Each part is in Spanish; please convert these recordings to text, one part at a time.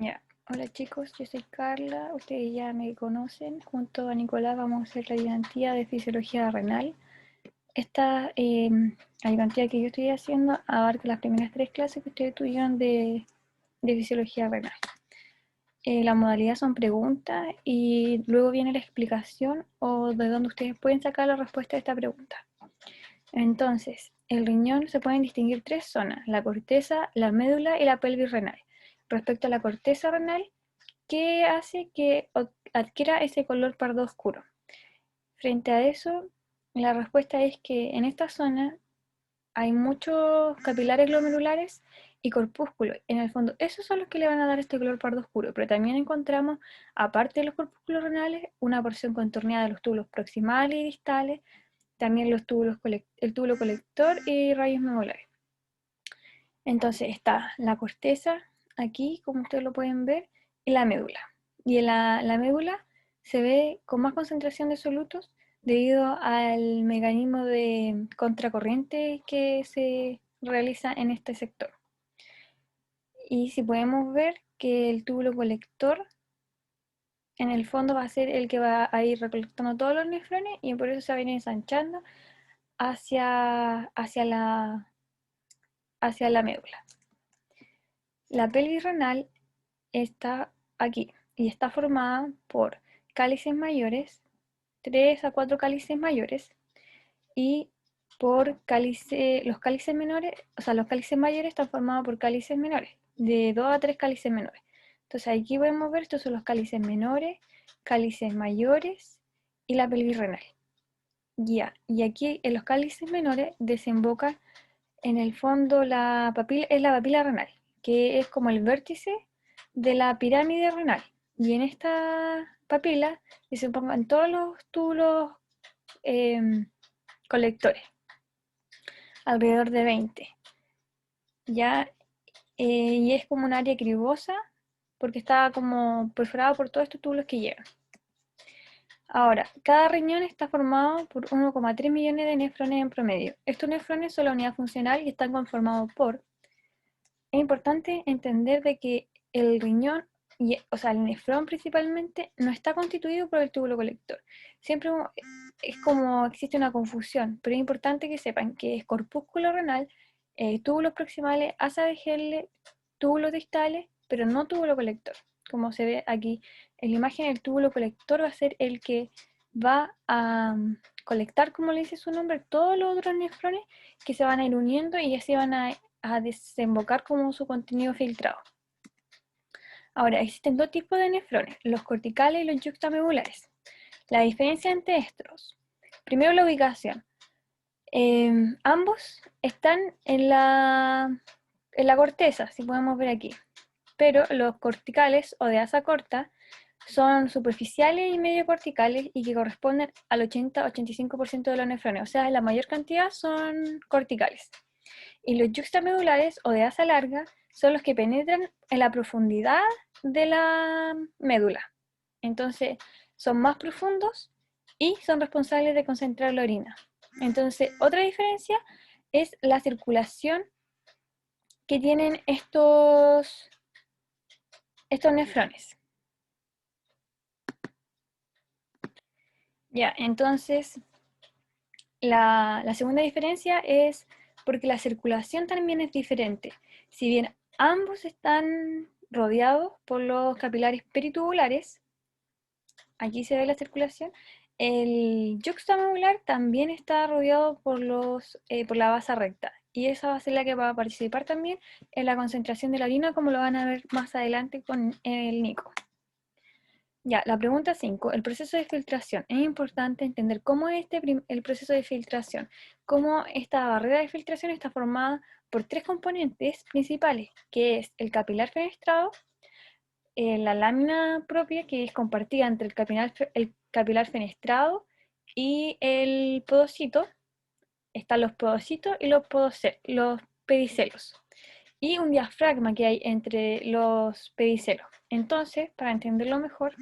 Ya. Hola chicos, yo soy Carla, ustedes ya me conocen. Junto a Nicolás vamos a hacer la ayudantía de fisiología renal. Esta ayudantía que yo estoy haciendo abarca las primeras 3 clases que ustedes tuvieron de fisiología renal. La modalidad son preguntas y luego viene la explicación o de dónde ustedes pueden sacar la respuesta de esta pregunta. Entonces, el riñón se pueden distinguir 3 zonas: la corteza, la médula y la pelvis renal. Respecto a la corteza renal, ¿qué hace que adquiera ese color pardo oscuro? Frente a eso, la respuesta es que en esta zona hay muchos capilares glomerulares y corpúsculos. En el fondo, esos son los que le van a dar este color pardo oscuro, pero también encontramos, aparte de los corpúsculos renales, una porción contorneada de los túbulos proximales y distales, también el túbulo colector y rayos memulares. Entonces está la corteza aquí, como ustedes lo pueden ver, y la médula. Y en la médula se ve con más concentración de solutos debido al mecanismo de contracorriente que se realiza en este sector. Y si podemos ver que el túbulo colector en el fondo va a ser el que va a ir recolectando todos los nefrones y por eso se va a ir ensanchando hacia la médula. La pelvis renal está aquí y está formada por cálices mayores, 3 a 4 cálices mayores, y por los cálices menores, o sea, los cálices mayores están formados por cálices menores, de 2 a 3 cálices menores. Entonces aquí podemos ver, estos son los cálices menores, cálices mayores y la pelvis renal. Ya, y aquí en los cálices menores desemboca en el fondo es la papila renal, que es como el vértice de la pirámide renal. Y en esta papila se pongan todos los túbulos colectores, alrededor de 20. ¿Ya? Y es como un área cribosa porque está como perforado por todos estos túbulos que llegan. Ahora, cada riñón está formado por 1,3 millones de nefrones en promedio. Estos nefrones son la unidad funcional y están conformados por... Es importante entender de que el riñón, o sea, el nefrón principalmente, no está constituido por el túbulo colector. Siempre es como existe una confusión, pero es importante que sepan que es corpúsculo renal, túbulos proximales, asa Wegener, túbulos distales, pero no túbulo colector. Como se ve aquí en la imagen, el túbulo colector va a ser el que va a colectar, como le dice su nombre, todos los otros nefrones que se van a ir uniendo y así van a desembocar como su contenido filtrado. Ahora, existen 2 tipos de nefrones, los corticales y los yuxtamedulares. La diferencia entre estos, primero la ubicación. Ambos están en la corteza, si podemos ver aquí, pero los corticales o de asa corta son superficiales y medio corticales y que corresponden al 80-85% de los nefrones, o sea, la mayor cantidad son corticales. Y los yuxtamedulares o de asa larga son los que penetran en la profundidad de la médula. Entonces, son más profundos y son responsables de concentrar la orina. Entonces, otra diferencia es la circulación que tienen estos nefrones. Ya, entonces, la segunda diferencia es porque la circulación también es diferente. Si bien ambos están rodeados por los capilares peritubulares, aquí se ve la circulación, el yuxtamedular también está rodeado por la base recta. Y esa va a ser la que va a participar también en la concentración de la orina, como lo van a ver más adelante con el Nico. Ya, la pregunta 5, el proceso de filtración. Es importante entender cómo es el proceso de filtración, cómo esta barrera de filtración está formada por 3 componentes principales, que es el capilar fenestrado, la lámina propia, que es compartida entre el capilar fenestrado y el podocito. Están los podocitos y los pedicelos. Y un diafragma que hay entre los pedicelos. Entonces, para entenderlo mejor,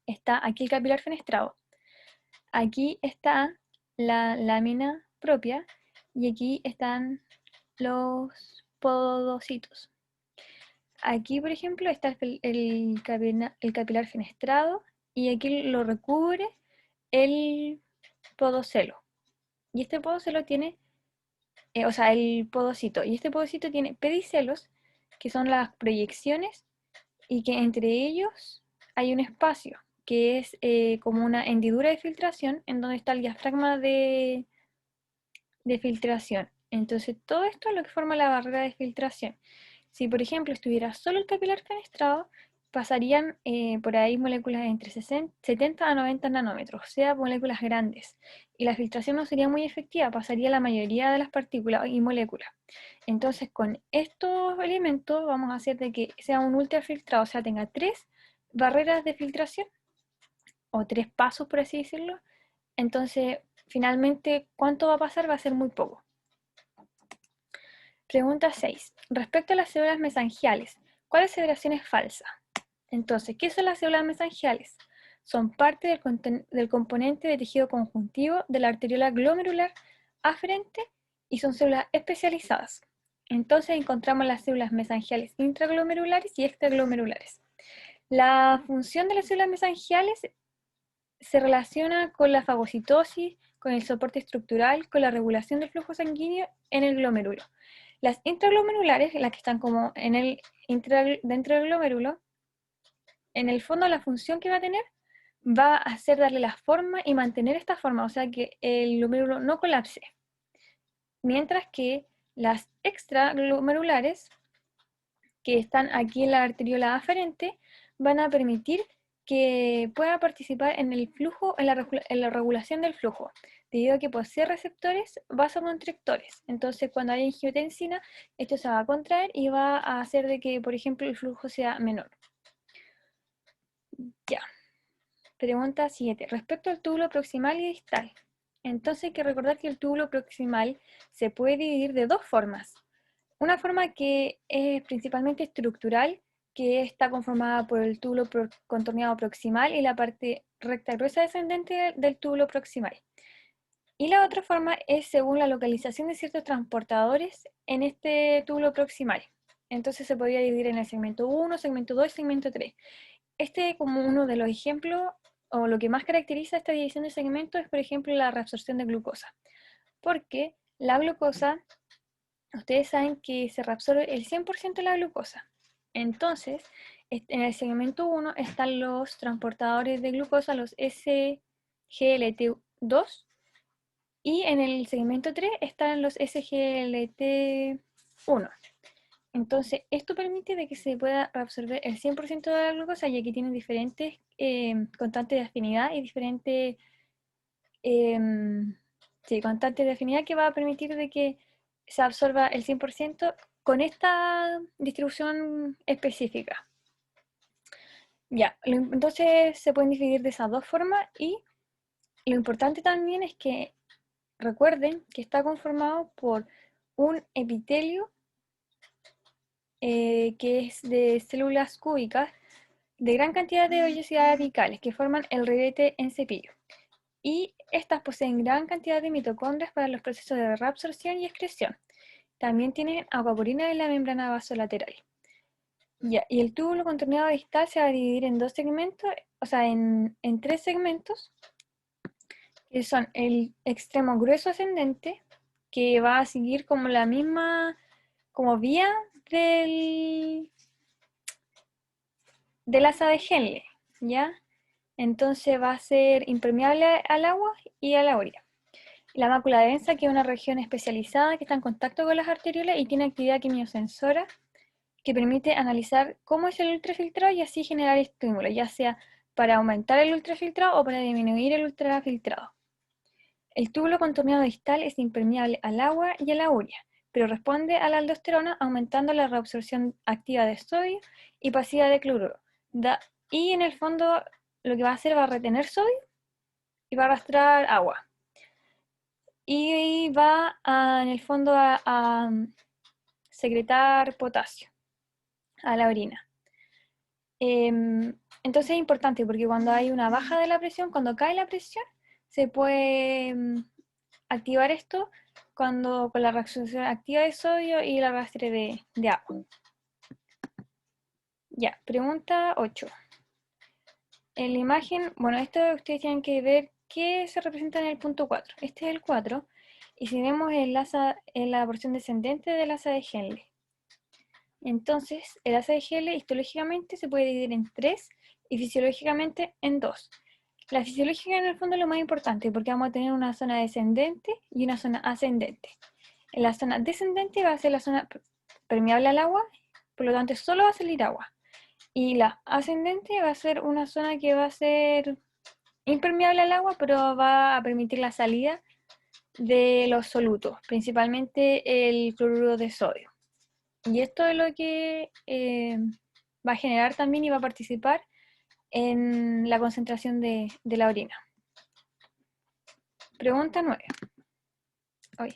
está aquí el capilar fenestrado, aquí está la lámina propia y aquí están los podocitos. aquí, por ejemplo, está el capilar fenestrado y aquí lo recubre el podocelo. Y este podocelo tiene, o sea, el podocito. Y este podocito tiene pedicelos, que son las proyecciones, y que entre ellos hay un espacio, que es como una hendidura de filtración, en donde está el diafragma de filtración. Entonces, todo esto es lo que forma la barrera de filtración. Si, por ejemplo, estuviera solo el capilar fenestrado, pasarían por ahí moléculas entre 70 a 90 nanómetros, o sea, moléculas grandes. Y la filtración no sería muy efectiva, pasaría la mayoría de las partículas y moléculas. Entonces, con estos elementos vamos a hacer de que sea un ultrafiltrado, o sea, tenga 3 barreras de filtración, o 3 pasos, por así decirlo. Entonces, finalmente, ¿cuánto va a pasar? Va a ser muy poco. Pregunta 6. Respecto a las células mesangiales, ¿cuál aseveración es falsa? Entonces, ¿qué son las células mesangiales? Son parte del componente de tejido conjuntivo de la arteriola glomerular aferente y son células especializadas. Entonces encontramos las células mesangiales intraglomerulares y extraglomerulares. La función de las células mesangiales se relaciona con la fagocitosis, con el soporte estructural, con la regulación del flujo sanguíneo en el glomérulo. Las intraglomerulares, las que están como dentro del glomérulo, en el fondo la función que va a tener va a ser darle la forma y mantener esta forma, o sea que el glomérulo no colapse. Mientras que las extraglomerulares, que están aquí en la arteriola aferente, van a permitir que pueda participar en el flujo, en la regulación del flujo, debido a que posee receptores vasoconstrictores. Entonces, cuando hay angiotensina, esto se va a contraer y va a hacer de que, por ejemplo, el flujo sea menor. Ya. Pregunta 7. Respecto al túbulo proximal y distal. Entonces hay que recordar que el túbulo proximal se puede dividir de dos formas. Una forma que es principalmente estructural, que está conformada por el túbulo contorneado proximal y la parte recta gruesa descendente del túbulo proximal. Y la otra forma es según la localización de ciertos transportadores en este túbulo proximal. Entonces se podría dividir en el segmento 1, segmento 2 y segmento 3. Este como uno de los ejemplos, o lo que más caracteriza esta división de segmentos es, por ejemplo, la reabsorción de glucosa. Porque la glucosa, ustedes saben que se reabsorbe el 100% de la glucosa. Entonces, en el segmento 1 están los transportadores de glucosa, los SGLT2, y en el segmento 3 están los SGLT1. Entonces, esto permite de que se pueda reabsorber el 100% de la glucosa, ya que tienen diferentes constantes de afinidad y diferentes constantes de afinidad que va a permitir de que se absorba el 100% con esta distribución específica. Ya, entonces se pueden dividir de esas dos formas y lo importante también es que recuerden que está conformado por un epitelio que es de células cúbicas de gran cantidad de vellosidades apicales que forman el ribete en cepillo. Y estas poseen gran cantidad de mitocondrias para los procesos de reabsorción y excreción. También tienen aquaporina en la membrana vasolateral. Ya, y el túbulo contorneado distal se va a dividir en dos segmentos, o sea, en tres segmentos, que son el extremo grueso ascendente, que va a seguir como la misma como vía del asa de Henle, ¿ya? Entonces va a ser impermeable al agua y a la orina. La mácula densa, que es una región especializada que está en contacto con las arteriolas y tiene actividad quimiosensora que permite analizar cómo es el ultrafiltrado y así generar estímulos, ya sea para aumentar el ultrafiltrado o para disminuir el ultrafiltrado. El túbulo contorneado distal es impermeable al agua y a la urea, pero responde a la aldosterona aumentando la reabsorción activa de sodio y pasiva de cloruro. Y en el fondo lo que va a hacer va a retener sodio y va a arrastrar agua. Y va en el fondo a secretar potasio a la orina. Entonces es importante porque cuando hay una baja de la presión, cuando cae la presión, se puede activar esto con la reacción activa de sodio y el arrastre de agua. Ya, pregunta 8. En la imagen, bueno, esto ustedes tienen que ver qué se representa en el punto 4. Este es el 4. Y si vemos el asa, en la porción descendente del asa de Henle. Entonces, el asa de Henle histológicamente se puede dividir en 3 y fisiológicamente en 2. La fisiológica en el fondo es lo más importante porque vamos a tener una zona descendente y una zona ascendente. En la zona descendente va a ser la zona permeable al agua, por lo tanto solo va a salir agua. Y la ascendente va a ser una zona que va a ser impermeable al agua, pero va a permitir la salida de los solutos, principalmente el cloruro de sodio. Y esto es lo que va a generar también y va a participar en la concentración de la orina. Pregunta 9. Oye.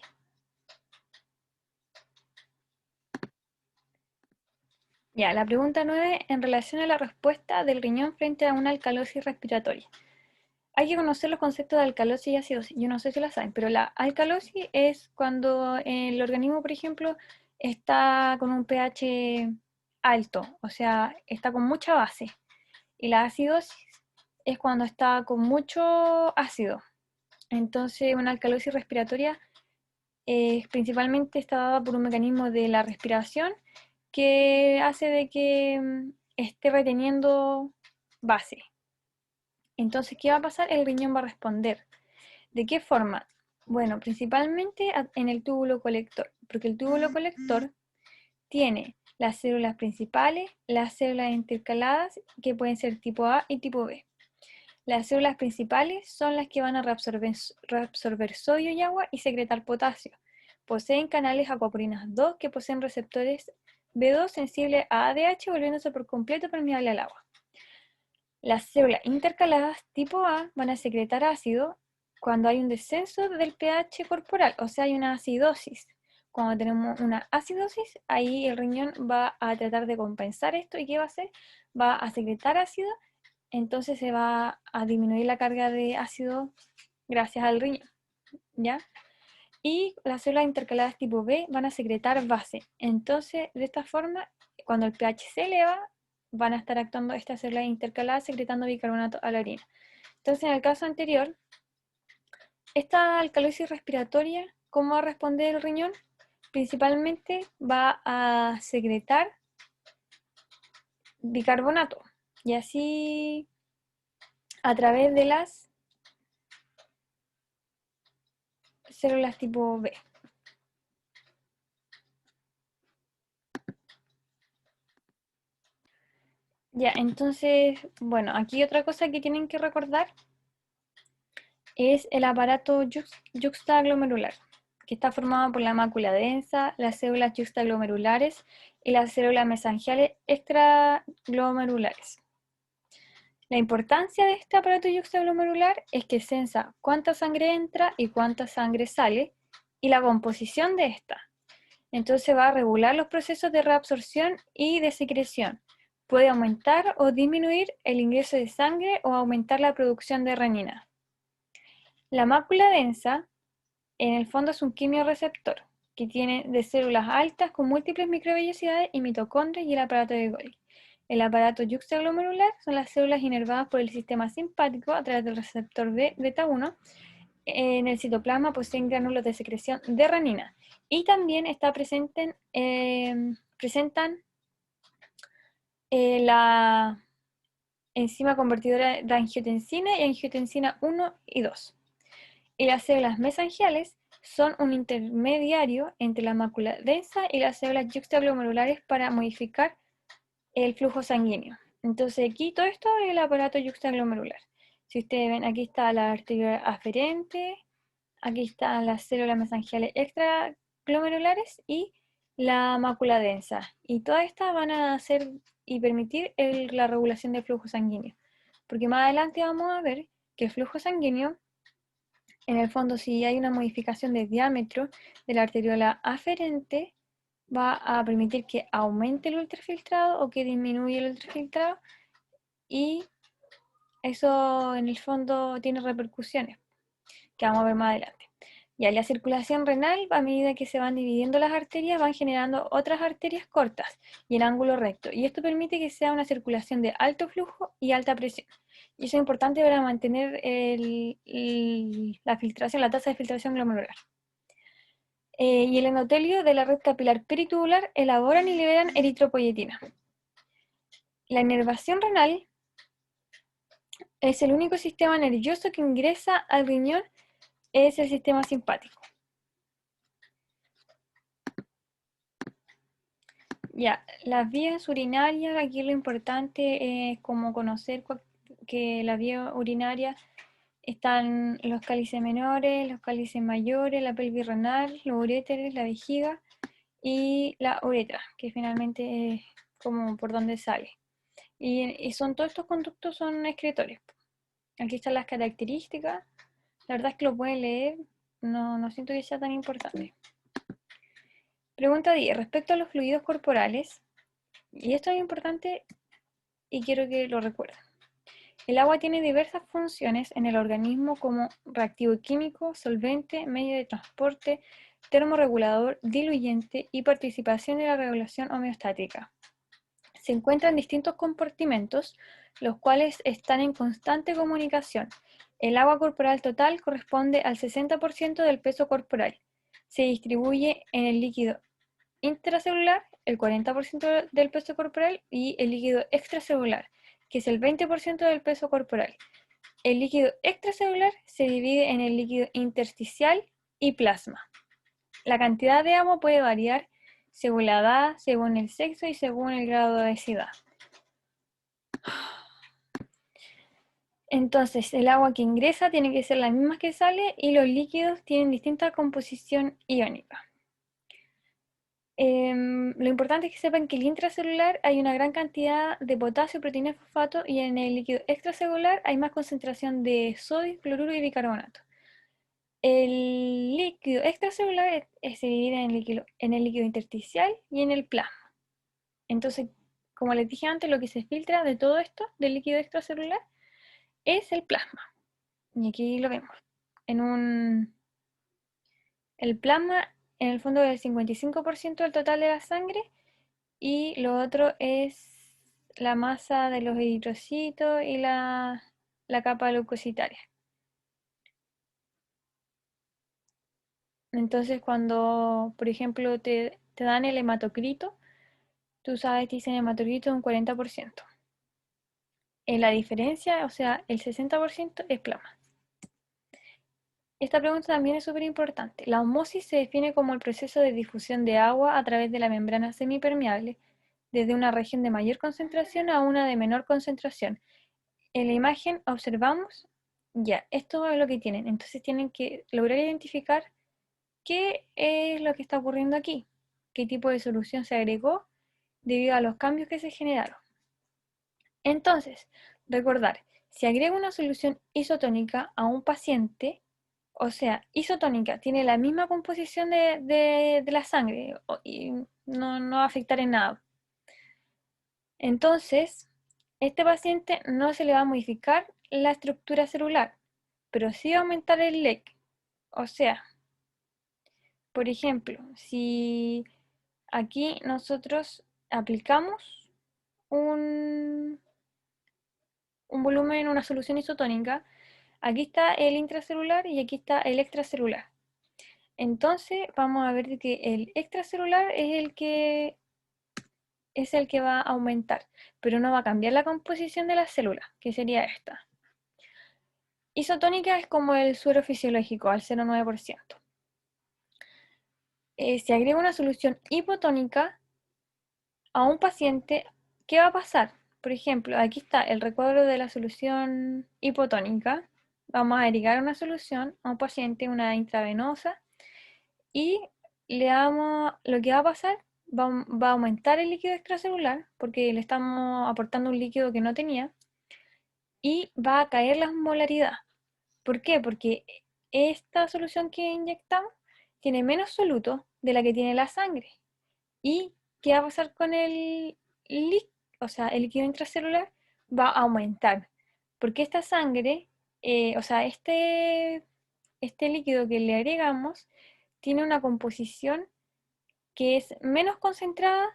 Ya, la pregunta 9 en relación a la respuesta del riñón frente a una alcalosis respiratoria. Hay que conocer los conceptos de alcalosis y acidosis. Yo no sé si la saben, pero la alcalosis es cuando el organismo, por ejemplo, está con un pH alto, o sea, está con mucha base. Y la acidosis es cuando está con mucho ácido. Entonces, una alcalosis respiratoria principalmente está dada por un mecanismo de la respiración que hace de que esté reteniendo base. Entonces, ¿qué va a pasar? El riñón va a responder. ¿De qué forma? Bueno, principalmente en el túbulo colector, porque el túbulo colector tiene las células principales, las células intercaladas, que pueden ser tipo A y tipo B. Las células principales son las que van a reabsorber sodio y agua y secretar potasio. Poseen canales acuaporinas 2 que poseen receptores B2 sensibles a ADH, volviéndose por completo permeable al agua. Las células intercaladas tipo A van a secretar ácido cuando hay un descenso del pH corporal, o sea, hay una acidosis. Cuando tenemos una acidosis, ahí el riñón va a tratar de compensar esto y ¿qué va a hacer? Va a secretar ácido, entonces se va a disminuir la carga de ácido gracias al riñón, ¿ya? Y las células intercaladas tipo B van a secretar base. Entonces, de esta forma, cuando el pH se eleva, van a estar actuando estas células intercaladas secretando bicarbonato a la orina. Entonces, en el caso anterior, esta alcalosis respiratoria, ¿cómo va a responder el riñón? Principalmente va a secretar bicarbonato y así a través de las células tipo B. Ya, entonces, bueno, aquí otra cosa que tienen que recordar es el aparato yuxtaglomerular, que está formado por la mácula densa, las células yuxtaglomerulares y las células mesangiales extraglomerulares. La importancia de este aparato yuxtaglomerular es que censa cuánta sangre entra y cuánta sangre sale y la composición de esta. Entonces va a regular los procesos de reabsorción y de secreción. Puede aumentar o disminuir el ingreso de sangre o aumentar la producción de renina. La mácula densa, en el fondo, es un quimiorreceptor que tiene de células altas con múltiples microvellosidades y mitocondrias y el aparato de Golgi. El aparato yuxtaglomerular son las células inervadas por el sistema simpático a través del receptor beta 1. En el citoplasma poseen gránulos de secreción de renina y también presentan la enzima convertidora de angiotensina y angiotensina 1 y 2. Y las células mesangiales son un intermediario entre la mácula densa y las células yuxtaglomerulares para modificar el flujo sanguíneo. Entonces aquí todo esto es el aparato yuxtaglomerular. Si ustedes ven, aquí está la arteria aferente, aquí están las células mesangiales extraglomerulares y la mácula densa. Y todas estas van a hacer y permitir la regulación del flujo sanguíneo. Porque más adelante vamos a ver que el flujo sanguíneo, en el fondo, si hay una modificación de diámetro de la arteriola aferente, va a permitir que aumente el ultrafiltrado o que disminuya el ultrafiltrado, y eso en el fondo tiene repercusiones que vamos a ver más adelante. Y la circulación renal, a medida que se van dividiendo las arterias, van generando otras arterias cortas y en ángulo recto. Y esto permite que sea una circulación de alto flujo y alta presión. Y eso es importante para mantener la filtración, la tasa de filtración glomerular. Y el endotelio de la red capilar peritubular elaboran y liberan eritropoyetina. La inervación renal es el único sistema nervioso que ingresa al riñón, es el sistema simpático. Ya, las vías urinarias, aquí lo importante es como conocer que las vías urinarias están los cálices menores, los cálices mayores, la pelvis renal, los uréteres, la vejiga y la uretra, que finalmente es como por donde sale. Y son todos estos conductos son excretorios. Aquí están las características. La verdad es que lo pueden leer, no siento que sea tan importante. Pregunta 10. Respecto a los fluidos corporales, y esto es importante y quiero que lo recuerden. El agua tiene diversas funciones en el organismo como reactivo químico, solvente, medio de transporte, termorregulador, diluyente y participación en la regulación homeostática. Se encuentran distintos compartimentos, los cuales están en constante comunicación. El agua corporal total corresponde al 60% del peso corporal. Se distribuye en el líquido intracelular, el 40% del peso corporal, y el líquido extracelular, que es el 20% del peso corporal. El líquido extracelular se divide en el líquido intersticial y plasma. La cantidad de agua puede variar según la edad, según el sexo y según el grado de obesidad. Entonces, el agua que ingresa tiene que ser la misma que sale y los líquidos tienen distinta composición iónica. Lo importante es que sepan que en el intracelular hay una gran cantidad de potasio, proteína y fosfato, y en el líquido extracelular hay más concentración de sodio, cloruro y bicarbonato. El líquido extracelular se divide en el líquido intersticial y en el plasma. Entonces, como les dije antes, lo que se filtra de todo esto, del líquido extracelular, es el plasma. Y aquí lo vemos. El plasma, en el fondo, es el 55% del total de la sangre, y lo otro es la masa de los eritrocitos y la capa leucocitaria. Entonces, cuando, por ejemplo, te dan el hematocrito, tú sabes que dicen hematocrito un 40%. En la diferencia, o sea, el 60% es plasma. Esta pregunta también es súper importante. La osmosis se define como el proceso de difusión de agua a través de la membrana semipermeable, desde una región de mayor concentración a una de menor concentración. En la imagen observamos, ya, esto es lo que tienen. Entonces tienen que lograr identificar qué es lo que está ocurriendo aquí, qué tipo de solución se agregó debido a los cambios que se generaron. Entonces, recordar, si agrego una solución isotónica a un paciente, o sea, isotónica, tiene la misma composición de la sangre y no va a afectar en nada. Entonces, este paciente no se le va a modificar la estructura celular, pero sí va a aumentar el LEC. O sea, por ejemplo, si aquí nosotros aplicamos un volumen, una solución isotónica, aquí está el intracelular y aquí está el extracelular. Entonces vamos a ver que el extracelular es el que va a aumentar, pero no va a cambiar la composición de la célula, que sería esta. Isotónica es como el suero fisiológico, al 0,9%. Si agrego una solución hipotónica a un paciente, ¿qué va a pasar? Por ejemplo, aquí está el recuadro de la solución hipotónica. Vamos a agregar una solución a un paciente, una intravenosa, y lo que va a pasar, va a aumentar el líquido extracelular, porque le estamos aportando un líquido que no tenía, y va a caer la osmolaridad. ¿Por qué? Porque esta solución que inyectamos tiene menos soluto de la que tiene la sangre. ¿Y qué va a pasar con el líquido? O sea, el líquido intracelular va a aumentar. Porque esta sangre, o sea, este líquido que le agregamos tiene una composición que es menos concentrada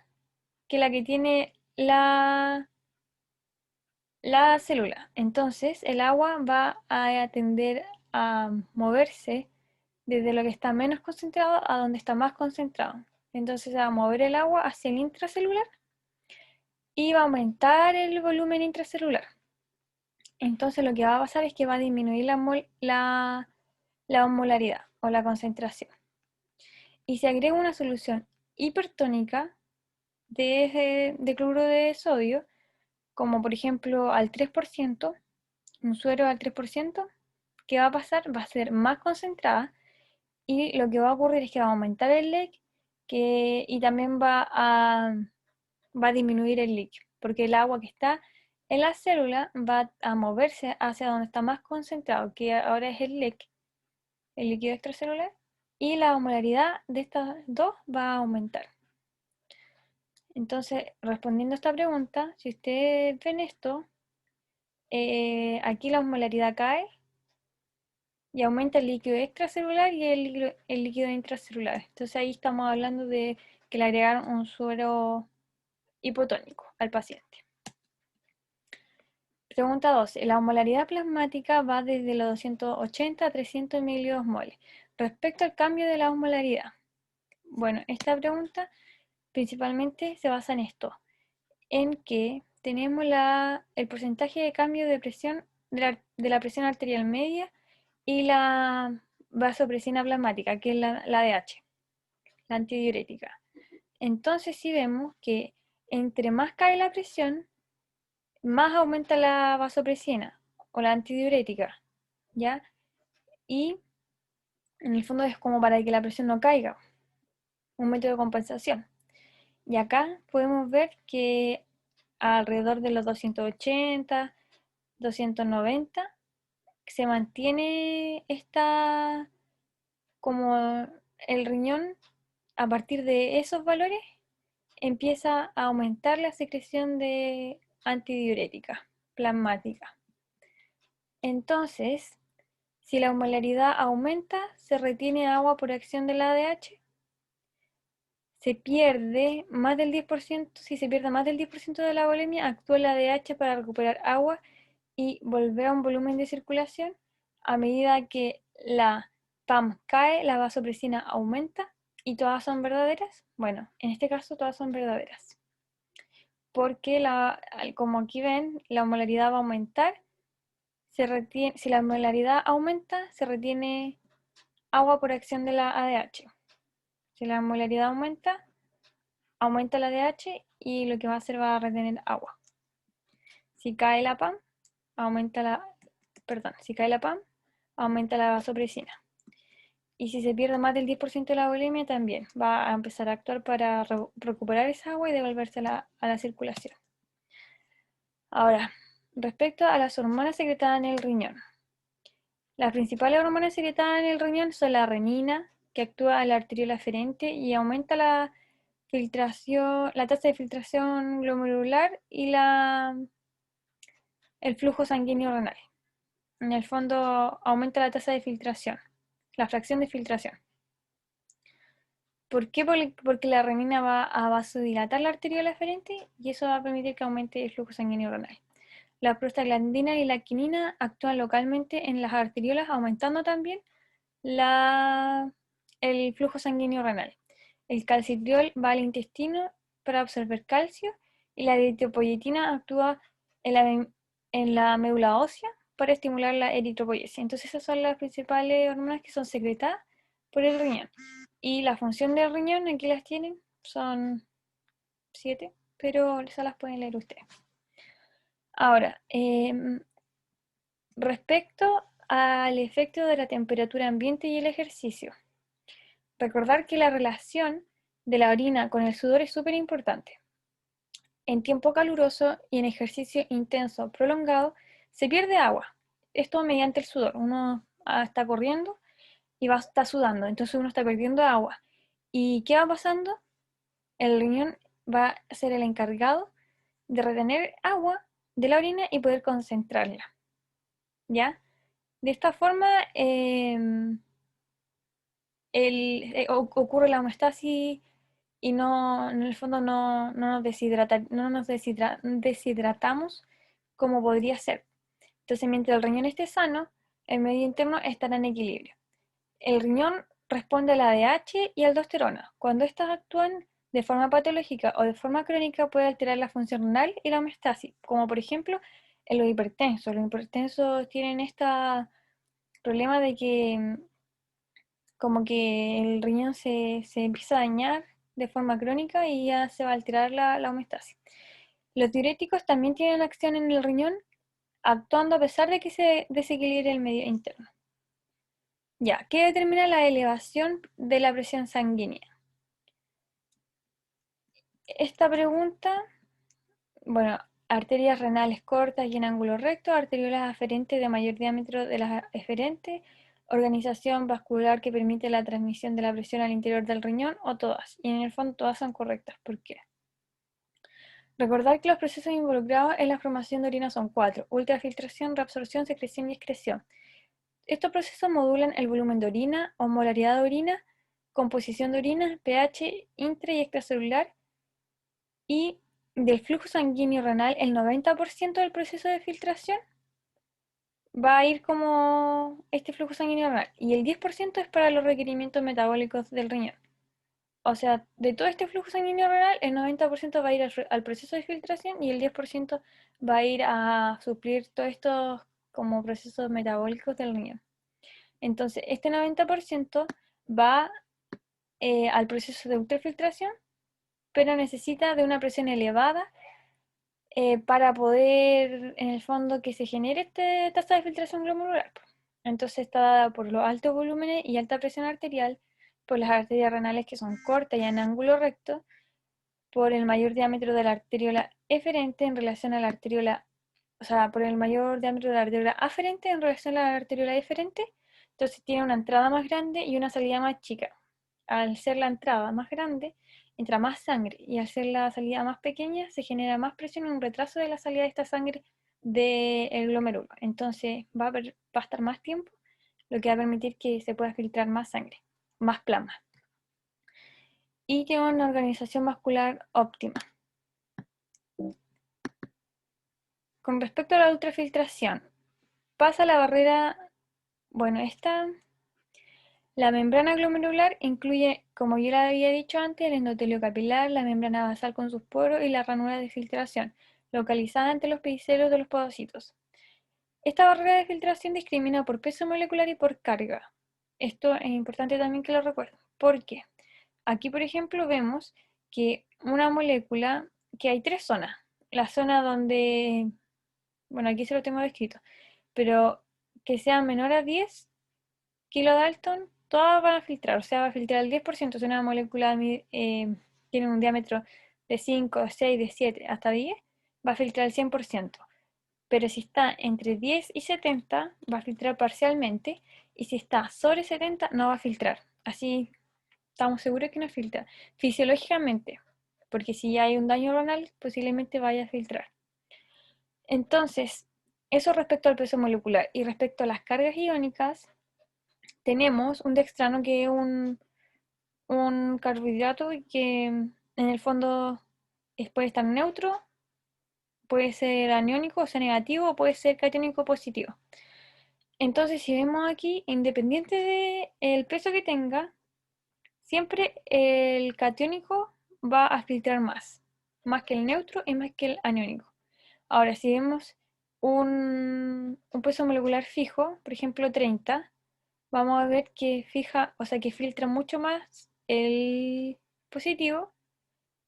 que la que tiene la célula. Entonces el agua va a tender a moverse desde lo que está menos concentrado a donde está más concentrado. Entonces va a mover el agua hacia el intracelular y va a aumentar el volumen intracelular. Entonces lo que va a pasar es que va a disminuir la osmolaridad o la concentración. Y se agrega una solución hipertónica de cloruro de sodio, como por ejemplo al 3%, un suero al 3%, ¿qué va a pasar? Va a ser más concentrada y lo que va a ocurrir es que va a aumentar el leak y también va a disminuir el leak, porque el agua que está en la célula va a moverse hacia donde está más concentrado, que ahora es el leak, el líquido extracelular, y la osmolaridad de estas dos va a aumentar. Entonces, respondiendo a esta pregunta, si ustedes ven esto, aquí la osmolaridad cae y aumenta el líquido extracelular y el líquido intracelular. Entonces ahí estamos hablando de que le agregaron un suero hipotónico al paciente. Pregunta 12. La osmolaridad plasmática va desde los 280 a 300 miliosmoles. Respecto al cambio de la osmolaridad. Bueno, esta pregunta principalmente se basa en esto, en que tenemos el porcentaje de cambio de presión de la presión arterial media y la vasopresina plasmática, que es la ADH, la antidiurética. Entonces, si vemos que entre más cae la presión, más aumenta la vasopresina o la antidiurética, ¿ya? Y en el fondo es como para que la presión no caiga, un método de compensación. Y acá podemos ver que alrededor de los 280, 290, se mantiene como el riñón, a partir de esos valores, empieza a aumentar la secreción de antidiurética plasmática. Entonces, si la osmolaridad aumenta, se retiene agua por acción del ADH. Se pierde más del 10%, si se pierde más del 10% de la volemia, actúa el ADH para recuperar agua y volver a un volumen de circulación. A medida que la PAM cae, la vasopresina aumenta y todas son verdaderas. Bueno, en este caso todas son verdaderas. Porque como aquí ven, la osmolaridad va a aumentar. Si la osmolaridad aumenta, se retiene agua por acción de la ADH. Si la osmolaridad aumenta la ADH y lo que va a hacer va a retener agua. Si cae la PAM, si cae la PAM, aumenta la vasopresina. Y si se pierde más del 10% de la volemia, también va a empezar a actuar para recuperar esa agua y devolvérsela a la circulación. Ahora, respecto a las hormonas secretadas en el riñón. Las principales hormonas secretadas en el riñón son la renina, que actúa en la arteriola aferente y aumenta la tasa de filtración glomerular y el flujo sanguíneo renal. En el fondo aumenta la tasa de filtración, la fracción de filtración. ¿Por qué? Porque la renina va a vasodilatar la arteriola aferente y eso va a permitir que aumente el flujo sanguíneo renal. La prostaglandina y la quinina actúan localmente en las arteriolas, aumentando también el flujo sanguíneo renal. El calcitriol va al intestino para absorber calcio y la eritropoyetina actúa en la médula ósea para estimular la eritropoyesis. Entonces esas son las principales hormonas que son secretadas por el riñón. Y la función del riñón, aquí las tienen, son 7, pero esas las pueden leer ustedes. Ahora, respecto al efecto de la temperatura ambiente y el ejercicio. Recordar que la relación de la orina con el sudor es súper importante. En tiempo caluroso y en ejercicio intenso prolongado se pierde agua. Esto mediante el sudor. Uno está corriendo y está sudando, entonces uno está perdiendo agua. ¿Y qué va pasando? El riñón va a ser el encargado de retener agua de la orina y poder concentrarla. ¿Ya? De esta forma ocurre la homeostasis y no, en el fondo no nos deshidratamos como podría ser. Entonces, mientras el riñón esté sano, el medio interno estará en equilibrio. El riñón responde a la ADH y aldosterona. Cuando estas actúan de forma patológica o de forma crónica, puede alterar la función renal y la homeostasis, como por ejemplo en los hipertensos. Los hipertensos tienen este problema de que como que el riñón se empieza a dañar de forma crónica y ya se va a alterar la homeostasis. Los diuréticos también tienen acción en el riñón, actuando a pesar de que se desequilibre el medio interno. Ya, ¿qué determina la elevación de la presión sanguínea? Esta pregunta, bueno, arterias renales cortas y en ángulo recto, arteriolas aferentes de mayor diámetro de las eferentes, organización vascular que permite la transmisión de la presión al interior del riñón o todas. Y en el fondo todas son correctas. ¿Por qué? Recordar que los procesos involucrados en la formación de orina son 4: ultrafiltración, reabsorción, secreción y excreción. Estos procesos modulan el volumen de orina, osmolaridad de orina, composición de orina, pH intra y extracelular, y del flujo sanguíneo renal el 90% del proceso de filtración va a ir como este flujo sanguíneo renal y el 10% es para los requerimientos metabólicos del riñón. O sea, de todo este flujo sanguíneo renal, el 90% va a ir al proceso de filtración y el 10% va a ir a suplir todos estos como procesos metabólicos del riñón. Entonces, este 90% va al proceso de ultrafiltración, pero necesita de una presión elevada para poder, en el fondo, que se genere esta tasa de filtración glomerular. Entonces está dada por los altos volúmenes y alta presión arterial, por las arterias renales que son cortas y en ángulo recto, por el mayor diámetro de la arteriola eferente en relación a la arteriola, o sea, por el mayor diámetro de la arteriola aferente en relación a la arteriola eferente. Entonces tiene una entrada más grande y una salida más chica. Al ser la entrada más grande, entra más sangre y al ser la salida más pequeña, se genera más presión y un retraso de la salida de esta sangre del glomérulo. Entonces va a estar más tiempo, lo que va a permitir que se pueda filtrar más sangre, más plasma. Y tiene una organización vascular óptima. Con respecto a la ultrafiltración, pasa la barrera, bueno, la membrana glomerular incluye, como yo la había dicho antes, el endotelio capilar, la membrana basal con sus poros y la ranura de filtración, localizada entre los pedicelos de los podocitos. Esta barrera de filtración discrimina por peso molecular y por carga. Esto es importante también que lo recuerden. ¿Por qué? Aquí, por ejemplo, vemos que una molécula, que hay tres zonas. La zona donde, bueno, aquí se lo tengo descrito, pero que sea menor a 10 kilodalton, todas van a filtrar, o sea, va a filtrar el 10%. Si una molécula tiene un diámetro de 5, 6, de 7 hasta 10, va a filtrar el 100%. Pero si está entre 10 y 70, va a filtrar parcialmente, y si está sobre 70, no va a filtrar. Así estamos seguros que no filtra fisiológicamente, porque si hay un daño renal, posiblemente vaya a filtrar. Entonces, eso respecto al peso molecular. Y respecto a las cargas iónicas, tenemos un dextrano que es un carbohidrato que en el fondo puede estar neutro, puede ser aniónico, o sea, negativo, o puede ser catiónico positivo. Entonces, si vemos aquí, independiente del peso que tenga, siempre el catiónico va a filtrar más que el neutro y más que el aniónico. Ahora, si vemos un peso molecular fijo, por ejemplo 30, vamos a ver que o sea, que filtra mucho más el positivo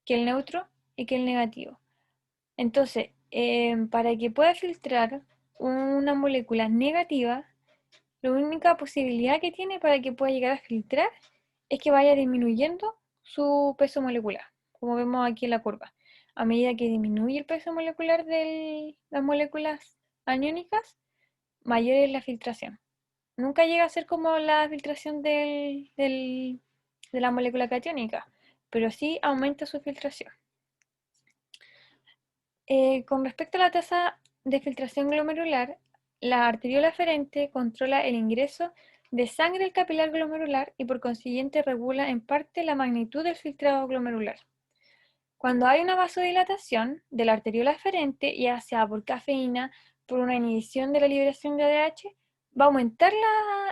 que el neutro y que el negativo. Entonces, para que pueda filtrar una molécula negativa, la única posibilidad que tiene para que pueda llegar a filtrar es que vaya disminuyendo su peso molecular, como vemos aquí en la curva. A medida que disminuye el peso molecular de las moléculas aniónicas, mayor es la filtración. Nunca llega a ser como la filtración de la molécula catiónica, pero sí aumenta su filtración. Con respecto a la tasa de filtración glomerular, la arteriola eferente controla el ingreso de sangre al capilar glomerular y por consiguiente regula en parte la magnitud del filtrado glomerular. Cuando hay una vasodilatación de la arteriola eferente, ya sea por cafeína, por una inhibición de la liberación de ADH, va a aumentar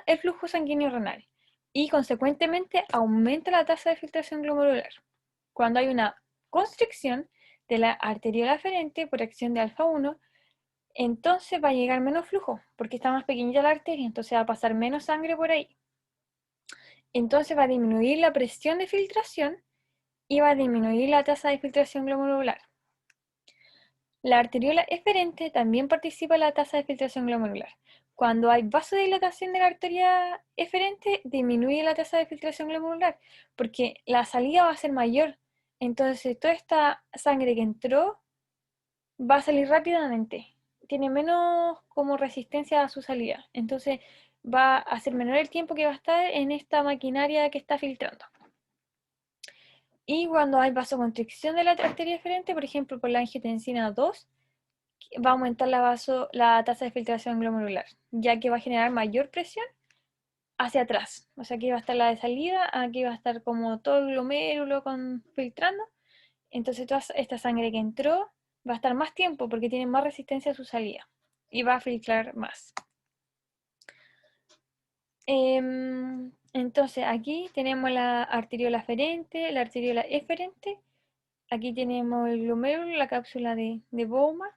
el flujo sanguíneo renal y consecuentemente aumenta la tasa de filtración glomerular. Cuando hay una constricción de la arteriola eferente por acción de alfa-1, entonces va a llegar menos flujo, porque está más pequeñita la arteria, entonces va a pasar menos sangre por ahí. Entonces va a disminuir la presión de filtración y va a disminuir la tasa de filtración glomerular. La arteriola eferente también participa en la tasa de filtración glomerular. Cuando hay vasodilatación de la arteria eferente, disminuye la tasa de filtración glomerular, porque la salida va a ser mayor. Entonces, toda esta sangre que entró va a salir rápidamente. Tiene menos como resistencia a su salida. Entonces, va a ser menor el tiempo que va a estar en esta maquinaria que está filtrando. Y cuando hay vasoconstricción de la arteria eferente, por ejemplo, por la angiotensina 2, va a aumentar la tasa de filtración glomerular, ya que va a generar mayor presión hacia atrás. O sea, aquí va a estar la de salida, aquí va a estar como todo el glomérulo filtrando. Entonces toda esta sangre que entró va a estar más tiempo porque tiene más resistencia a su salida y va a filtrar más. Entonces aquí tenemos la arteriola aferente, la arteriola eferente. Aquí tenemos el glomérulo, la cápsula de Bowman.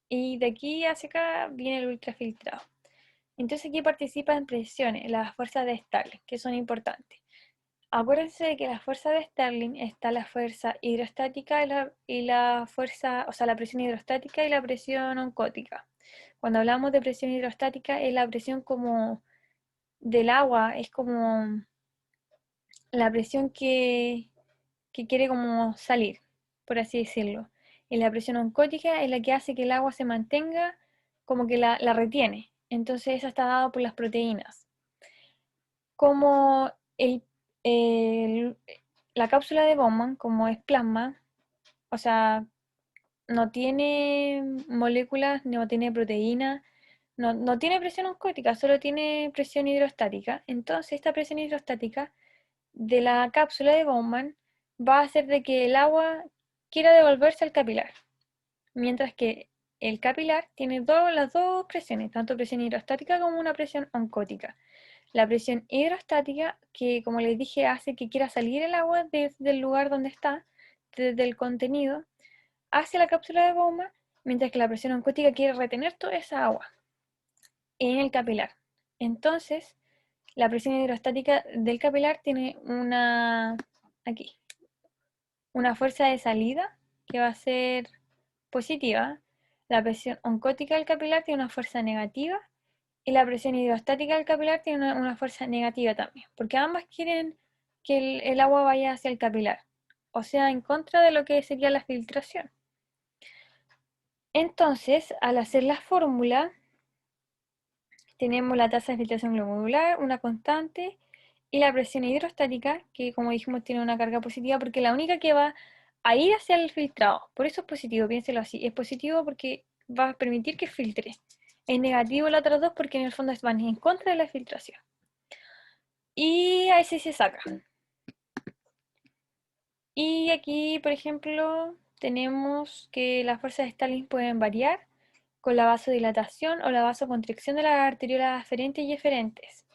Y de aquí hacia acá viene el ultrafiltrado. Entonces aquí participan presiones, las fuerzas de Starling, que son importantes. Acuérdense de que la fuerza de Starling está la fuerza hidrostática y la fuerza, o sea, la presión hidrostática y la presión oncótica. Cuando hablamos de presión hidrostática es la presión como del agua, es como la presión que quiere como salir, por así decirlo. Y la presión oncótica es la que hace que el agua se mantenga, como que la retiene. Entonces esa está dada por las proteínas. Como el- la cápsula de Bowman, como es plasma, o sea, no tiene moléculas, no tiene proteínas, no tiene presión oncótica, solo tiene presión hidrostática. Entonces esta presión hidrostática de la cápsula de Bowman va a hacer de que el agua quiera devolverse al capilar, mientras que el capilar tiene las dos presiones, tanto presión hidrostática como una presión oncótica. La presión hidrostática, que como les dije, hace que quiera salir el agua desde el lugar donde está, desde el contenido, hacia la cápsula de Bowman, mientras que la presión oncótica quiere retener toda esa agua en el capilar. Entonces, la presión hidrostática del capilar tiene aquí, una fuerza de salida que va a ser positiva. La presión oncótica del capilar tiene una fuerza negativa y la presión hidrostática del capilar tiene una fuerza negativa también, porque ambas quieren que el agua vaya hacia el capilar, o sea, en contra de lo que sería la filtración. Entonces, al hacer la fórmula, tenemos la tasa de filtración glomerular, una constante, y la presión hidrostática, que como dijimos tiene una carga positiva, porque la única que va a ir hacia el filtrado. Por eso es positivo, piénselo así. Es positivo porque va a permitir que filtre. Es negativo las otras dos porque en el fondo van en contra de la filtración. Y ahí sí se saca. Y aquí, por ejemplo, tenemos que las fuerzas de Stalin pueden variar con la vasodilatación o la vasoconstricción de las arteriolas aferentes y eferentes.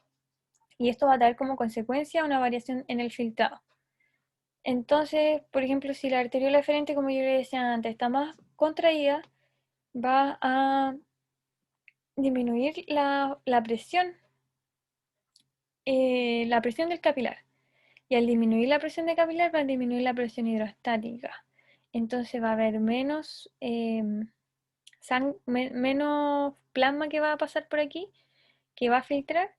Y esto va a dar como consecuencia una variación en el filtrado. Entonces, por ejemplo, si la arteriola eferente, como yo le decía antes, está más contraída, va a disminuir la presión del capilar. Y al disminuir la presión del capilar, va a disminuir la presión hidrostática. Entonces va a haber menos plasma que va a pasar por aquí, que va a filtrar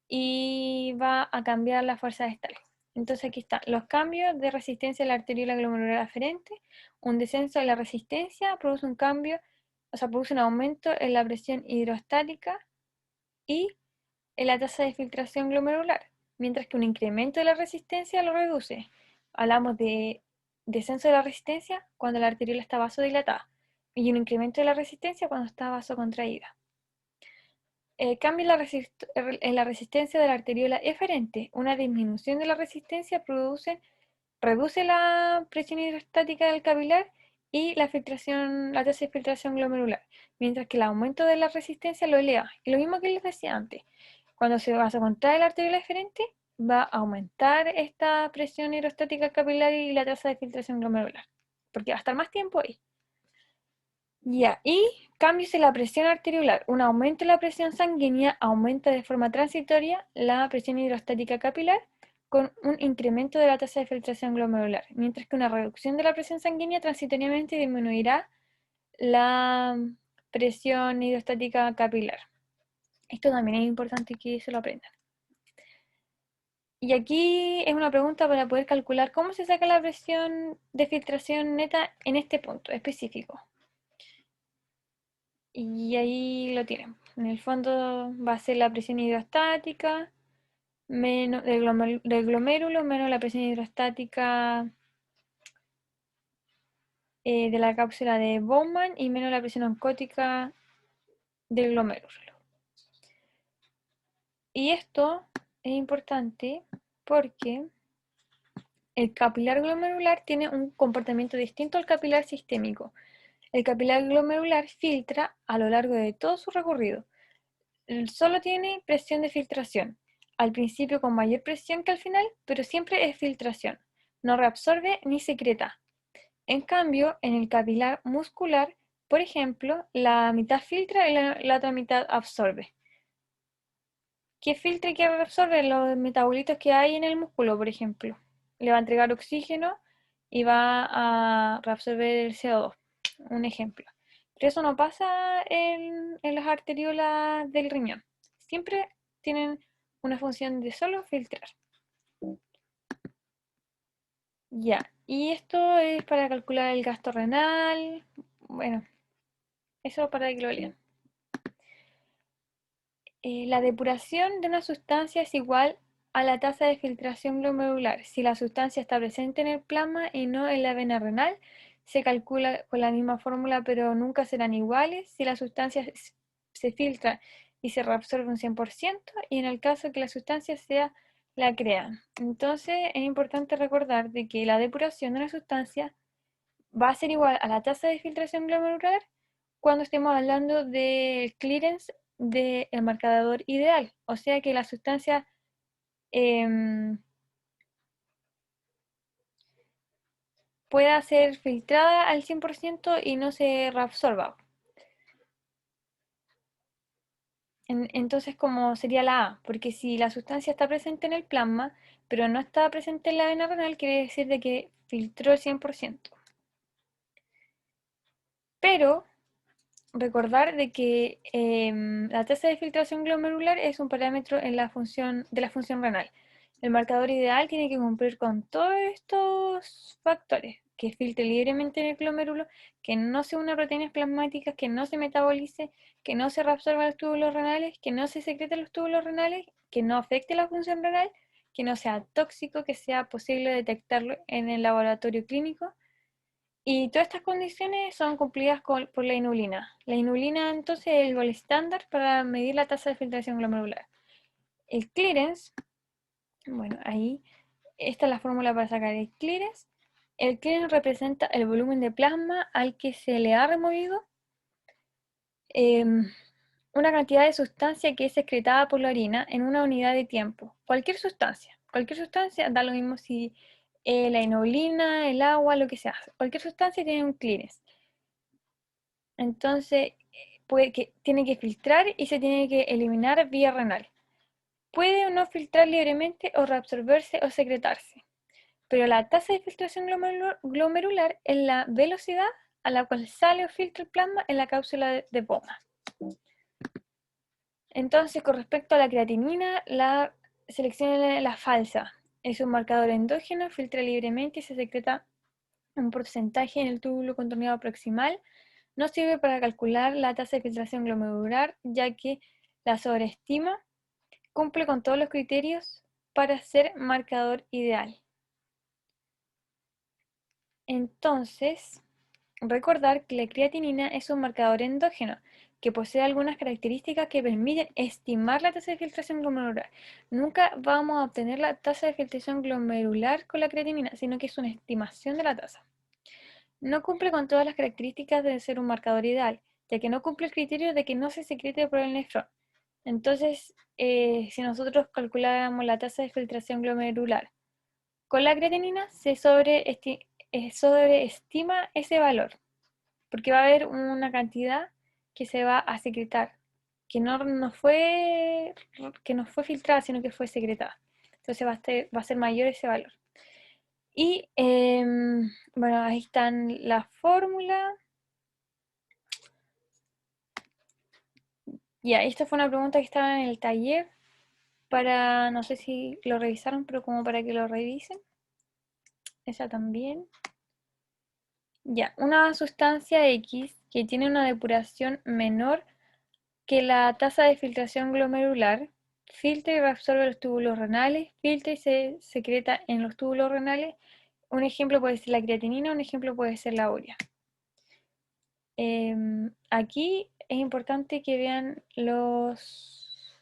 y va a cambiar la fuerza de Stalin. Entonces aquí están los cambios de resistencia de la arteriola glomerular aferente. Un descenso de la resistencia produce un cambio, o sea, produce un aumento en la presión hidrostática y en la tasa de filtración glomerular, mientras que un incremento de la resistencia lo reduce. Hablamos de descenso de la resistencia cuando la arteriola está vasodilatada y un incremento de la resistencia cuando está vasocontraída. cambio en la resistencia de la arteriola eferente. Una disminución de la resistencia reduce la presión hidrostática del capilar y la tasa de filtración glomerular, mientras que el aumento de la resistencia lo eleva. Y lo mismo que les decía antes, cuando se va a contraer la arteriola eferente, va a aumentar esta presión hidrostática capilar y la tasa de filtración glomerular, porque va a estar más tiempo ahí. Ya, y cambios en la presión arteriolar. Un aumento en la presión sanguínea aumenta de forma transitoria la presión hidrostática capilar con un incremento de la tasa de filtración glomerular, mientras que una reducción de la presión sanguínea transitoriamente disminuirá la presión hidrostática capilar. Esto también es importante que se lo aprendan. Y aquí es una pregunta para poder calcular cómo se saca la presión de filtración neta en este punto específico. Y ahí lo tienen. En el fondo va a ser la presión hidrostática menos del glomérulo menos la presión hidrostática de la cápsula de Bowman y menos la presión oncótica del glomérulo. Y esto es importante porque el capilar glomerular tiene un comportamiento distinto al capilar sistémico. El capilar glomerular filtra a lo largo de todo su recorrido. Solo tiene presión de filtración, al principio con mayor presión que al final, pero siempre es filtración. No reabsorbe ni secreta. En cambio, en el capilar muscular, por ejemplo, la mitad filtra y la otra mitad absorbe. ¿Qué filtra y qué reabsorbe? Los metabolitos que hay en el músculo, por ejemplo. Le va a entregar oxígeno y va a reabsorber el CO2. Un ejemplo. Pero eso no pasa en las arteriolas del riñón. Siempre tienen una función de solo filtrar. Ya, y esto es para calcular el gasto renal. Bueno, eso para que lo lean. La depuración de una sustancia es igual a la tasa de filtración glomerular. Si la sustancia está presente en el plasma y no en la vena renal, se calcula con la misma fórmula, pero nunca serán iguales si la sustancia se filtra y se reabsorbe un 100%, y en el caso que la sustancia sea la crean. Entonces es importante recordar de que la depuración de una sustancia va a ser igual a la tasa de filtración glomerular cuando estemos hablando del clearance del marcador ideal, o sea que la sustancia pueda ser filtrada al 100% y no se reabsorba. Entonces, como sería la A, porque si la sustancia está presente en el plasma, pero no está presente en la vena renal, quiere decir de que filtró el 100%. Pero recordar de que la tasa de filtración glomerular es un parámetro de la función renal. El marcador ideal tiene que cumplir con todos estos factores: que filtre libremente en el glomérulo, que no se una a proteínas plasmáticas, que no se metabolice, que no se reabsorba los túbulos renales, que no se secrete los túbulos renales, que no afecte la función renal, que no sea tóxico, que sea posible detectarlo en el laboratorio clínico. Y todas estas condiciones son cumplidas por la inulina. La inulina entonces es el gol estándar para medir la tasa de filtración glomerular. El clearance, bueno, ahí esta es la fórmula para sacar el clearance. El clearance representa el volumen de plasma al que se le ha removido una cantidad de sustancia que es secretada por la orina en una unidad de tiempo. Cualquier sustancia, da lo mismo si la inulina, el agua, lo que sea. Cualquier sustancia tiene un clearance. Entonces, tiene que filtrar y se tiene que eliminar vía renal. Puede o no filtrar libremente o reabsorberse o secretarse, pero la tasa de filtración glomerular es la velocidad a la cual sale o filtra el plasma en la cápsula de Bowman. Entonces, con respecto a la creatinina, la selección es la falsa. Es un marcador endógeno, filtra libremente y se secreta un porcentaje en el túbulo contorneado proximal. No sirve para calcular la tasa de filtración glomerular, ya que la sobreestima. Cumple con todos los criterios para ser marcador ideal. Entonces, Recordar que la creatinina es un marcador endógeno que posee algunas características que permiten estimar la tasa de filtración glomerular. Nunca vamos a obtener la tasa de filtración glomerular con la creatinina, sino que es una estimación de la tasa. No cumple con todas las características de ser un marcador ideal, ya que no cumple el criterio de que no se secrete por el nefrón. Entonces, si nosotros calculáramos la tasa de filtración glomerular con la creatinina, se sobreestima ese valor, porque va a haber una cantidad que se va a secretar, que no fue filtrada, sino que fue secretada. Entonces va a ser mayor ese valor. Y bueno, ahí están las fórmulas. Ya, esta fue una pregunta que estaba en el taller para, no sé si lo revisaron, pero como para que lo revisen. Esa también. Ya, una sustancia X que tiene una depuración menor que la tasa de filtración glomerular filtra y reabsorbe los túbulos renales, filtra y se secreta en los túbulos renales. Un ejemplo puede ser la creatinina, un ejemplo puede ser la urea. Aquí es importante que vean los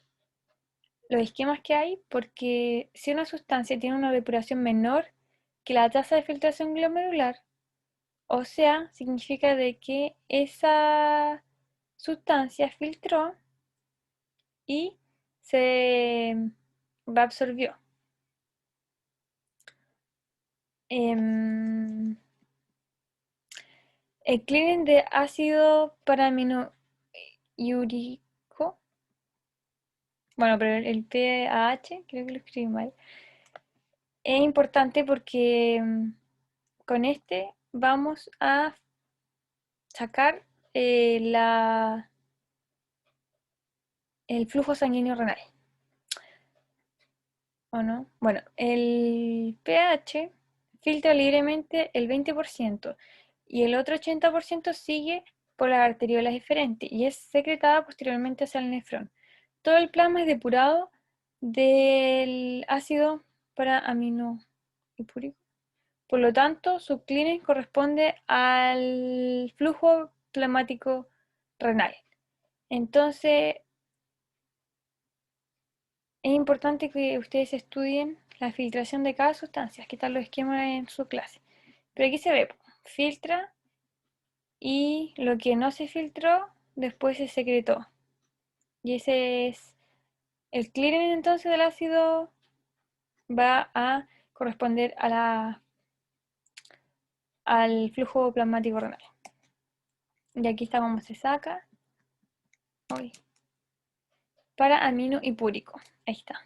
esquemas que hay, porque si una sustancia tiene una depuración menor que la tasa de filtración glomerular, o sea, significa de que esa sustancia filtró y se reabsorbió. El clearing de ácido paraaminoiúrico, bueno, pero el pAH, creo que lo escribí mal, es importante porque con este vamos a sacar el flujo sanguíneo renal, ¿o no? Bueno, el pH filtra libremente el 20% y el otro 80% sigue por las arteriolas eferentes y es secretada posteriormente hacia el nefrón. Todo el plasma es depurado del ácido paraaminohippúrico. Por lo tanto, su clearing corresponde al flujo plasmático renal. Entonces, es importante que ustedes estudien la filtración de cada sustancia, que están los esquemas en su clase. Pero aquí se ve, filtra y lo que no se filtró después se secretó. Y ese es el clearing entonces del ácido, va a corresponder al flujo plasmático renal. Y aquí está cómo se saca. Uy. Para amino y púrico. Ahí está.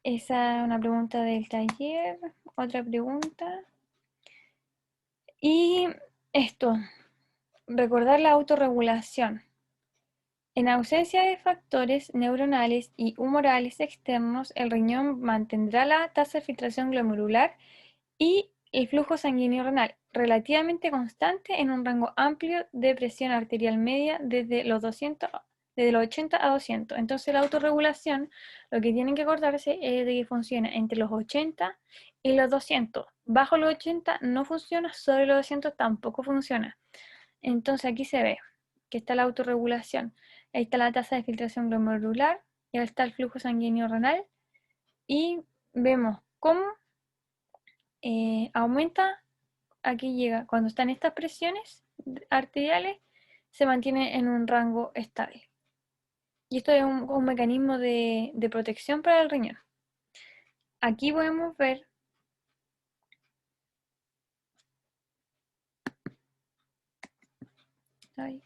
Esa es una pregunta del taller. Otra pregunta. Y esto, recordar la autorregulación. En ausencia de factores neuronales y humorales externos, el riñón mantendrá la tasa de filtración glomerular y el flujo sanguíneo renal relativamente constante en un rango amplio de presión arterial media desde los 80 a 200. Entonces la autorregulación, lo que tienen que acordarse es de que funciona entre los 80 y los 200. Bajo los 80 no funciona, sobre los 200 tampoco funciona. Entonces aquí se ve que está la autorregulación. Ahí está la tasa de filtración glomerular y ahí está el flujo sanguíneo renal. Y vemos cómo aumenta, aquí llega, cuando están estas presiones arteriales, se mantiene en un rango estable. Y esto es un mecanismo de protección para el riñón. Aquí podemos ver ay,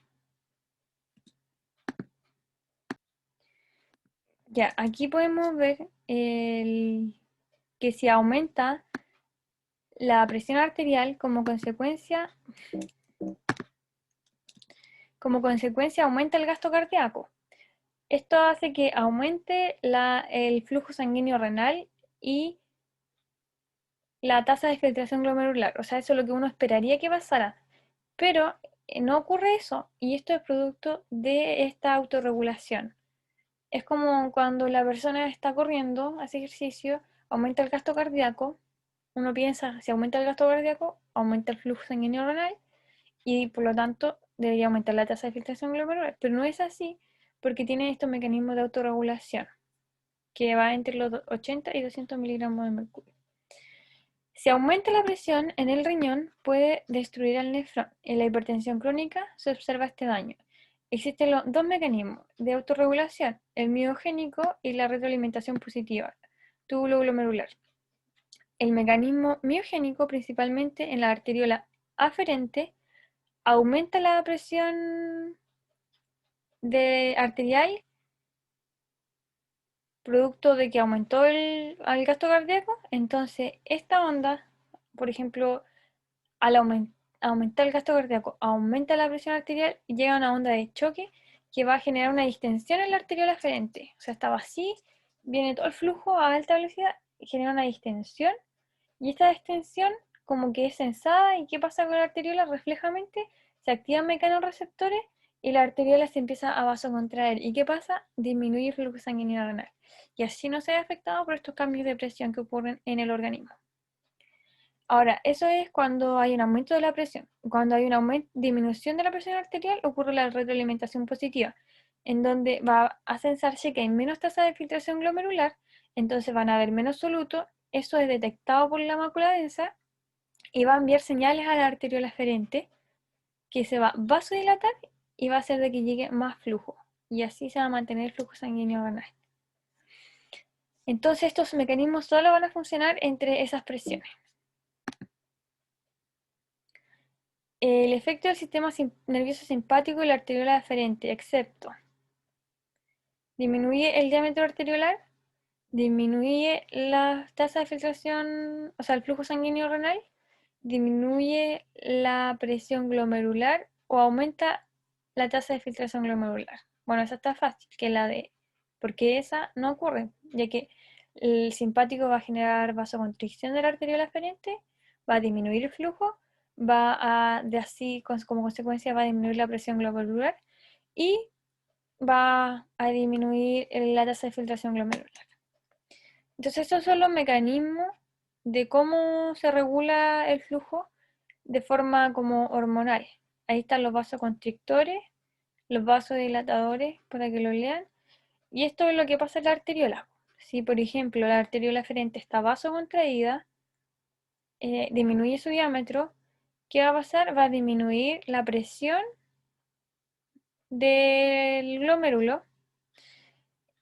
ya, aquí podemos ver que si aumenta la presión arterial como consecuencia aumenta el gasto cardíaco. Esto hace que aumente el flujo sanguíneo renal y la tasa de filtración glomerular. O sea, eso es lo que uno esperaría que pasara. Pero no ocurre eso y esto es producto de esta autorregulación. Es como cuando la persona está corriendo, hace ejercicio, aumenta el gasto cardíaco, uno piensa, si aumenta el gasto cardíaco, aumenta el flujo sanguíneo renal y por lo tanto debería aumentar la tasa de filtración glomerular. Pero no es así porque tiene estos mecanismos de autorregulación que va entre los 80 y 200 miligramos de mercurio. Si aumenta la presión en el riñón, puede destruir al nefrón. En la hipertensión crónica se observa este daño. Existen los dos mecanismos de autorregulación, el miogénico y la retroalimentación positiva, túbulo glomerular. El mecanismo miogénico, principalmente en la arteriola aferente, aumenta la presión arterial producto de que aumentó el gasto cardíaco. Entonces, esta onda, por ejemplo, al aumentar el gasto cardíaco, aumenta la presión arterial y llega a una onda de choque que va a generar una distensión en la arteriola aferente. O sea, estaba así, viene todo el flujo a alta velocidad y genera una distensión. Y esta distensión como que es sensada. ¿Y qué pasa con la arteriola? Reflejamente se activan mecanorreceptores y la arteriola se empieza a vasocontraer. ¿Y qué pasa? Disminuye el flujo sanguíneo renal. Y así no se ve afectado por estos cambios de presión que ocurren en el organismo. Ahora, eso es cuando hay un aumento de la presión. Cuando hay una disminución de la presión arterial, ocurre la retroalimentación positiva, en donde va a sensarse que hay menos tasa de filtración glomerular, entonces van a haber menos soluto. Eso es detectado por la mácula densa y va a enviar señales a la arteriola aferente que se va a vasodilatar y va a hacer de que llegue más flujo. Y así se va a mantener el flujo sanguíneo renal. Entonces estos mecanismos solo van a funcionar entre esas presiones. El efecto del sistema nervioso simpático y la arteriola aferente, excepto disminuye el diámetro arteriolar, disminuye la tasa de filtración, o sea, el flujo sanguíneo renal, disminuye la presión glomerular o aumenta la tasa de filtración glomerular. Bueno, esa está fácil, que la de, porque esa no ocurre, ya que el simpático va a generar vasoconstricción de la arteriola aferente, va a disminuir el flujo, de así como consecuencia va a disminuir la presión glomerular y va a disminuir la tasa de filtración glomerular. Entonces, estos son los mecanismos de cómo se regula el flujo de forma como hormonal. Ahí están los vasoconstrictores, los vasodilatadores, para que lo lean. Y esto es lo que pasa en la arteriola. Si, por ejemplo, la arteriola aferente está vasocontraída, disminuye su diámetro, ¿qué va a pasar? Va a disminuir la presión del glomérulo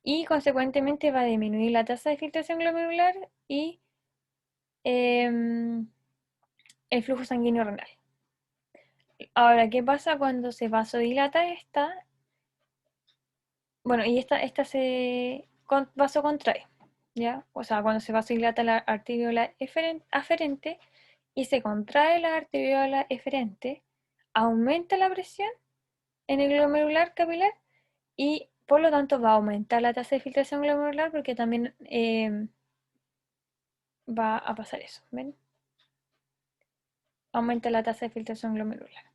y consecuentemente va a disminuir la tasa de filtración glomerular y em, el flujo sanguíneo renal. Ahora, ¿qué pasa cuando se vasodilata esta? Bueno, y esta se vasocontrae, ¿ya? O sea, cuando se vasodilata la arteriola aferente y se contrae la arteriola eferente, aumenta la presión en el glomerular capilar y por lo tanto va a aumentar la tasa de filtración glomerular porque también va a pasar eso, ¿ven? Aumenta la tasa de filtración glomerular.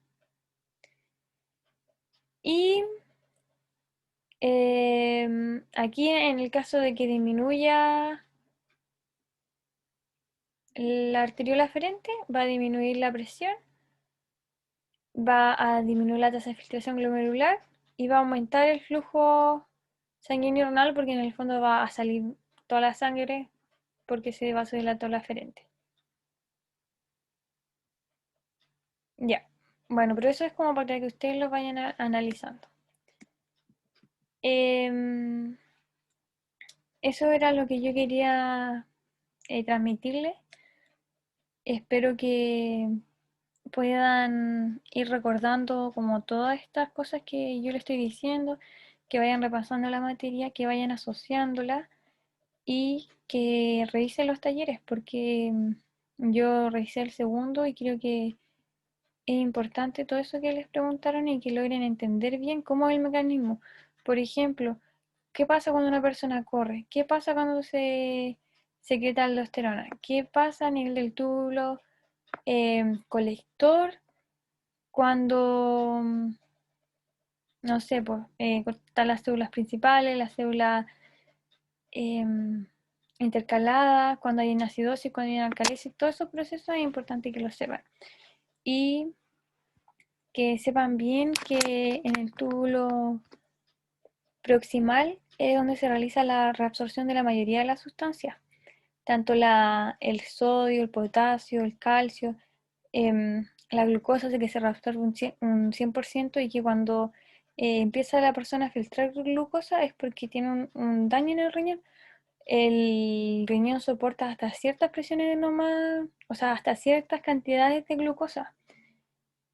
Y aquí en el caso de que disminuya la arteriola aferente, va a disminuir la presión, va a disminuir la tasa de filtración glomerular y va a aumentar el flujo sanguíneo renal porque en el fondo va a salir toda la sangre porque se vasodilató la aferente. Ya, bueno, pero eso es como para que ustedes lo vayan analizando. Eso era lo que yo quería transmitirles. Espero que puedan ir recordando como todas estas cosas que yo les estoy diciendo, que vayan repasando la materia, que vayan asociándola y que revisen los talleres, porque yo revisé el segundo y creo que es importante todo eso que les preguntaron y que logren entender bien cómo es el mecanismo. Por ejemplo, ¿qué pasa cuando una persona corre? ¿Qué pasa cuando se secreta aldosterona? ¿Qué pasa a nivel del túbulo colector cuando, no sé, pues, están las células principales, las células intercaladas, cuando hay acidosis, cuando hay alcalisis, todos esos procesos es importante que los sepan. Y que sepan bien que en el túbulo proximal es donde se realiza la reabsorción de la mayoría de las sustancias, tanto el sodio, el potasio, el calcio, la glucosa hace que se reabsorbe un 100% y que cuando empieza la persona a filtrar glucosa es porque tiene un daño en el riñón soporta hasta ciertas presiones nomás, o sea, hasta ciertas cantidades de glucosa.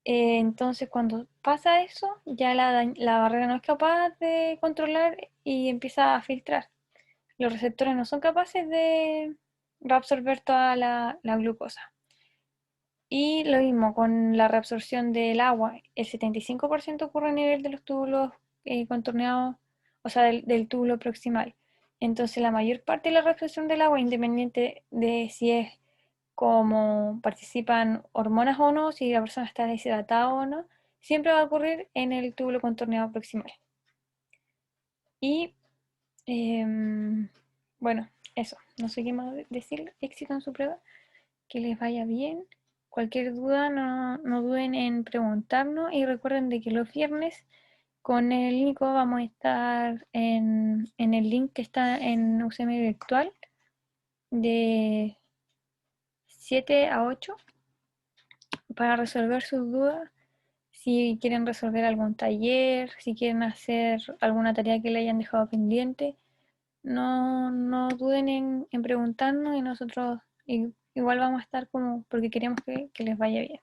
Entonces, cuando pasa eso, ya la barrera no es capaz de controlar y empieza a filtrar. Los receptores no son capaces de reabsorber toda la glucosa. Y lo mismo con la reabsorción del agua. El 75% ocurre a nivel de los túbulos contorneados, o sea, del túbulo proximal. Entonces, la mayor parte de la reabsorción del agua, independiente de si es como participan hormonas o no, si la persona está deshidratada o no, siempre va a ocurrir en el túbulo contorneado proximal. Y bueno, eso. No sé qué más decir. Éxito en su prueba. Que les vaya bien. Cualquier duda, no duden en preguntarnos y recuerden de que los viernes con el Nico vamos a estar en el link que está en UCM Virtual de 7 a 8 para resolver sus dudas. Si quieren resolver algún taller, si quieren hacer alguna tarea que le hayan dejado pendiente, no duden en preguntarnos y nosotros igual vamos a estar como porque queremos que les vaya bien.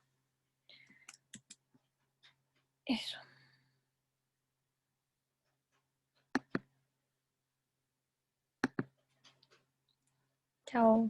Eso. Chao.